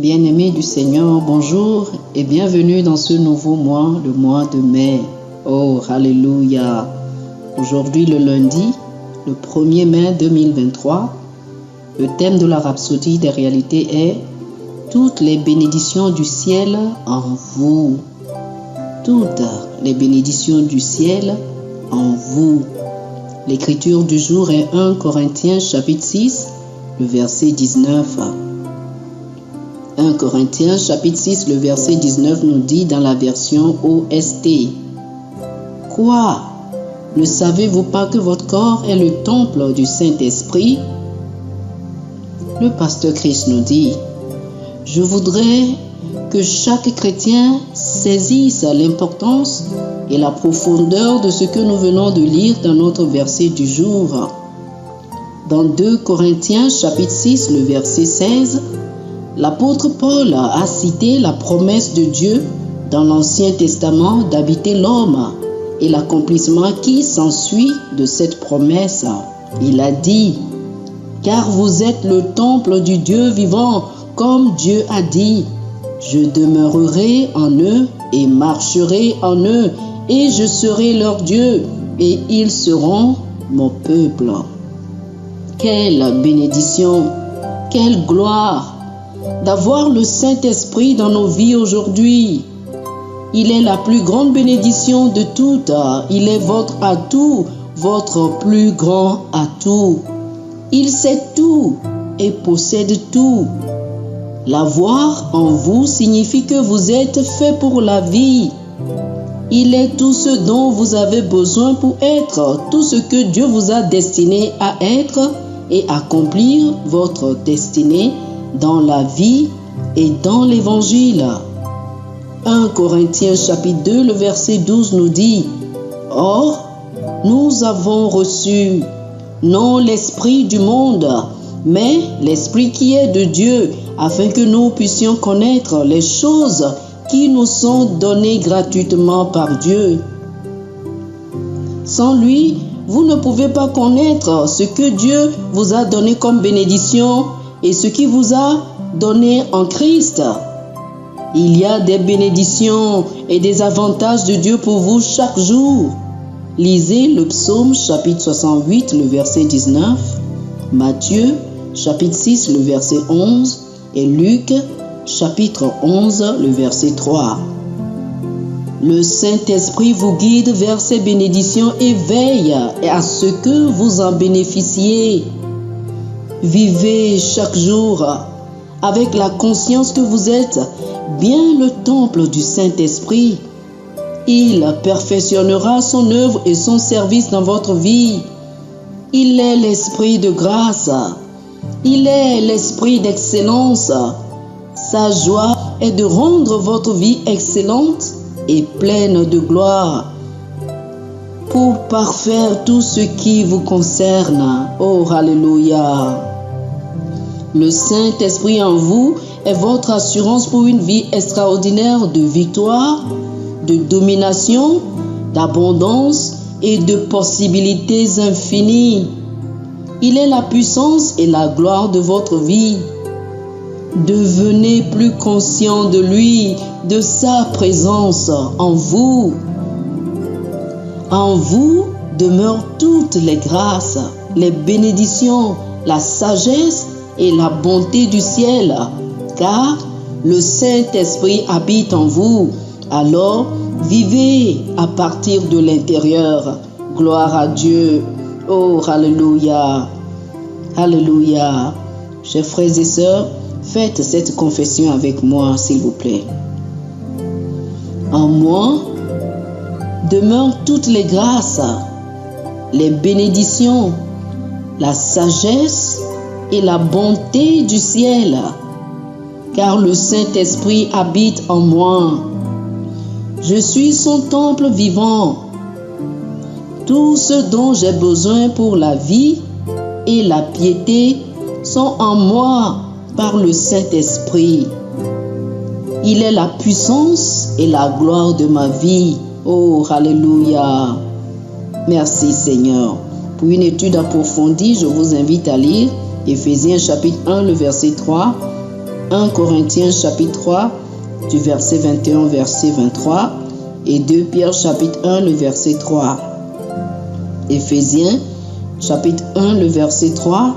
Bien-aimés du Seigneur, bonjour et bienvenue dans ce nouveau mois, le mois de mai. Oh, alléluia! Aujourd'hui, le lundi, le 1er mai 2023, le thème de la rhapsodie des réalités est « Toutes les bénédictions du ciel en vous ». Toutes les bénédictions du ciel en vous. L'écriture du jour est 1 Corinthiens chapitre 6, le verset 19. 1 Corinthiens chapitre 6, le verset 19 nous dit dans la version OST. Quoi? Ne savez-vous pas que votre corps est le temple du Saint-Esprit? Le pasteur Christ nous dit, je voudrais que chaque chrétien saisisse l'importance et la profondeur de ce que nous venons de lire dans notre verset du jour. Dans 2 Corinthiens chapitre 6, le verset 16, l'apôtre Paul a cité la promesse de Dieu dans l'Ancien Testament d'habiter l'homme et l'accomplissement qui s'ensuit de cette promesse. Il a dit, « Car vous êtes le temple du Dieu vivant, comme Dieu a dit, je demeurerai en eux et marcherai en eux, et je serai leur Dieu, et ils seront mon peuple. » Quelle bénédiction, quelle gloire d'avoir le Saint-Esprit dans nos vies aujourd'hui. Il est la plus grande bénédiction de toutes. Il est votre atout, votre plus grand atout. Il sait tout et possède tout. L'avoir en vous signifie que vous êtes fait pour la vie. Il est tout ce dont vous avez besoin pour être, tout ce que Dieu vous a destiné à être et accomplir votre destinée dans la vie et dans l'évangile. 1 Corinthiens chapitre 2, le verset 12 nous dit, « Or, nous avons reçu, non l'esprit du monde, mais l'esprit qui est de Dieu, afin que nous puissions connaître les choses qui nous sont données gratuitement par Dieu. Sans lui, vous ne pouvez pas connaître ce que Dieu vous a donné comme bénédiction et ce qui vous a donné en Christ. Il y a des bénédictions et des avantages de Dieu pour vous chaque jour. Lisez le psaume chapitre 68, le verset 19, Matthieu chapitre 6, le verset 11 et Luc chapitre 11, le verset 3. Le Saint-Esprit vous guide vers ces bénédictions et veille à ce que vous en bénéficiez. Vivez chaque jour avec la conscience que vous êtes bien le temple du Saint-Esprit. Il perfectionnera son œuvre et son service dans votre vie. Il est l'esprit de grâce. Il est l'esprit d'excellence. Sa joie est de rendre votre vie excellente et pleine de gloire pour parfaire tout ce qui vous concerne. Oh, alléluia! Le Saint-Esprit en vous est votre assurance pour une vie extraordinaire de victoire, de domination, d'abondance et de possibilités infinies. Il est la puissance et la gloire de votre vie. Devenez plus conscient de lui, de sa présence en vous. En vous demeurent toutes les grâces, les bénédictions, la sagesse et la bonté du ciel, car le Saint-Esprit habite en vous. Alors, vivez à partir de l'intérieur. Gloire à Dieu. Oh, alléluia. Alléluia. Chers frères et sœurs, faites cette confession avec moi, s'il vous plaît. En moi demeurent toutes les grâces, les bénédictions, la sagesse et la bonté du ciel, car le Saint-Esprit habite en moi. Je suis son temple vivant. Tout ce dont j'ai besoin pour la vie et la piété sont en moi par le Saint-Esprit. Il est la puissance et la gloire de ma vie. Oh, alléluia. Merci Seigneur. Pour une étude approfondie, je vous invite à lire Éphésiens chapitre 1, le verset 3, 1 Corinthiens chapitre 3 du verset 21 au verset 23 et 2 Pierre chapitre 1 le verset 3. Éphésiens chapitre 1 le verset 3,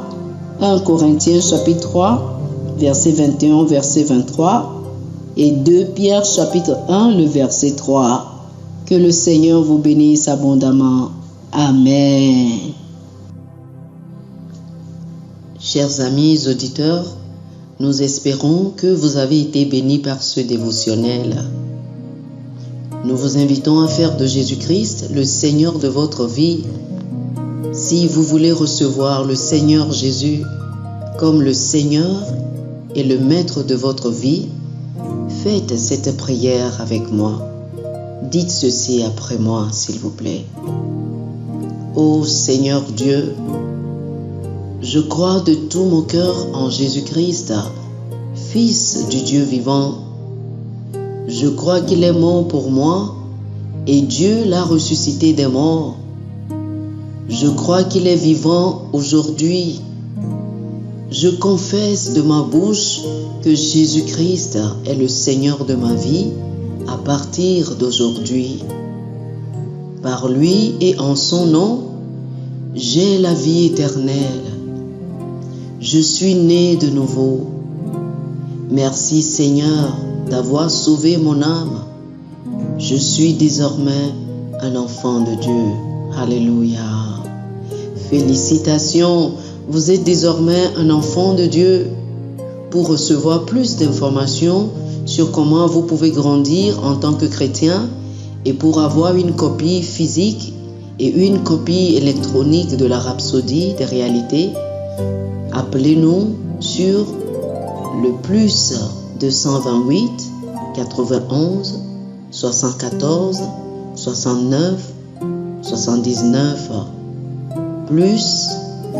1 Corinthiens chapitre 3 verset 21 au verset 23 et 2 Pierre chapitre 1 le verset 3. Que le Seigneur vous bénisse abondamment. Amen. Chers amis auditeurs, nous espérons que vous avez été bénis par ce dévotionnel. Nous vous invitons à faire de Jésus-Christ le Seigneur de votre vie. Si vous voulez recevoir le Seigneur Jésus comme le Seigneur et le Maître de votre vie, faites cette prière avec moi. Dites ceci après moi, s'il vous plaît. Ô Seigneur Dieu, je crois de tout mon cœur en Jésus-Christ, Fils du Dieu vivant. Je crois qu'il est mort pour moi et Dieu l'a ressuscité des morts. Je crois qu'il est vivant aujourd'hui. Je confesse de ma bouche que Jésus-Christ est le Seigneur de ma vie à partir d'aujourd'hui. Par lui et en son nom, j'ai la vie éternelle. Je suis né de nouveau. Merci Seigneur d'avoir sauvé mon âme. Je suis désormais un enfant de Dieu. Alléluia. Félicitations, vous êtes désormais un enfant de Dieu. Pour recevoir plus d'informations sur comment vous pouvez grandir en tant que chrétien et pour avoir une copie physique et une copie électronique de la Rhapsodie des réalités, appelez-nous sur le plus 228 91 74 69 79 plus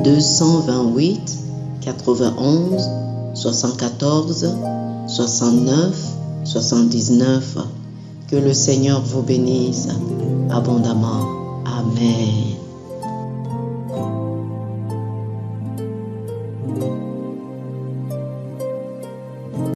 228 91 74 69 79. Que le Seigneur vous bénisse abondamment. Amen.